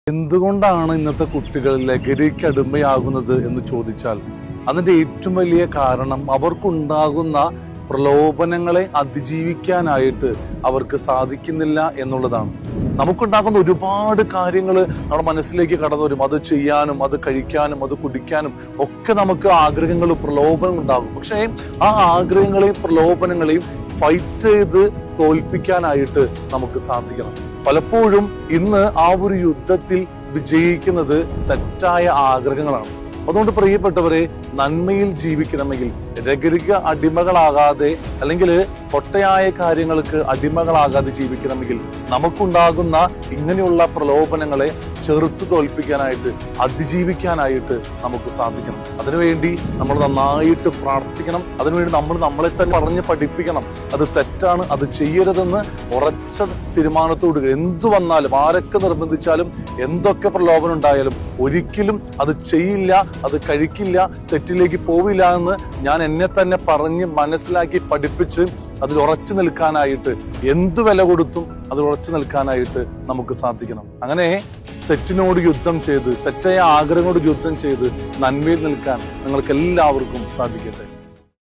എന്തുകൊണ്ടാണ് ഇന്നത്തെ കുട്ടികൾ ലഹരിക്ക് അടിമയാകുന്നത് എന്ന് ചോദിച്ചാൽ അതിന്റെ ഏറ്റവും വലിയ കാരണം അവർക്കുണ്ടാകുന്ന പ്രലോഭനങ്ങളെ അതിജീവിക്കാനായിട്ട് അവർക്ക് സാധിക്കുന്നില്ല എന്നുള്ളതാണ്. നമുക്കുണ്ടാകുന്ന ഒരുപാട് കാര്യങ്ങൾ നമ്മുടെ മനസ്സിലേക്ക് കടന്നു വരും. അത് ചെയ്യാനും അത് കഴിക്കാനും അത് കുടിക്കാനും ഒക്കെ നമുക്ക് ആഗ്രഹങ്ങളും പ്രലോഭനം ഉണ്ടാകും. പക്ഷേ ആ ആഗ്രഹങ്ങളെയും പ്രലോഭനങ്ങളെയും ഫൈറ്റ് ചെയ്ത് തോൽപ്പിക്കാനായിട്ട് നമുക്ക് സാധിക്കണം. പലപ്പോഴും ഇന്ന് ആ ഒരു യുദ്ധത്തിൽ വിജയിക്കുന്നത് തെറ്റായ ആഗ്രഹങ്ങളാണ്. അതുകൊണ്ട് പ്രിയപ്പെട്ടവരെ, നന്മയിൽ ജീവിക്കണമെങ്കിൽ ലഹരിക്ക് അടിമകളാകാതെ അല്ലെങ്കിൽ പൊട്ടയായ കാര്യങ്ങൾക്ക് അടിമകളാകാതെ ജീവിക്കണമെങ്കിൽ നമുക്കുണ്ടാകുന്ന ഇങ്ങനെയുള്ള പ്രലോഭനങ്ങളെ ചെറുത്തു തോൽപ്പിക്കാനായിട്ട് അതിജീവിക്കാനായിട്ട് നമുക്ക് സാധിക്കണം. അതിനുവേണ്ടി നമ്മൾ നന്നായിട്ട് പ്രാർത്ഥിക്കണം. അതിനുവേണ്ടി നമ്മൾ നമ്മളെ തന്നെ പറഞ്ഞ് പഠിപ്പിക്കണം. അത് തെറ്റാണ്, അത് ചെയ്യരുതെന്ന് ഉറച്ച തീരുമാനത്തോട് എന്തു വന്നാലും ആരൊക്കെ നിർബന്ധിച്ചാലും എന്തൊക്കെ പ്രലോഭനം ഉണ്ടായാലും ഒരിക്കലും അത് ചെയ്യില്ല, അത് കഴിക്കില്ല, തെറ്റിലേക്ക് പോവില്ല എന്ന് ഞാൻ എന്നെ തന്നെ പറഞ്ഞ് മനസ്സിലാക്കി പഠിപ്പിച്ച് അതിൽ ഉറച്ചു നിൽക്കാനായിട്ട് എന്തു വില കൊടുത്തും അതിൽ ഉറച്ചു നിൽക്കാനായിട്ട് നമുക്ക് സാധിക്കണം. അങ്ങനെ തെറ്റിനോട് യുദ്ധം ചെയ്ത് തെറ്റായ ആഗ്രഹങ്ങളോട് യുദ്ധം ചെയ്ത് നന്മയിൽ നിൽക്കാൻ നിങ്ങൾക്ക് എല്ലാവർക്കും സാധിക്കട്ടെ.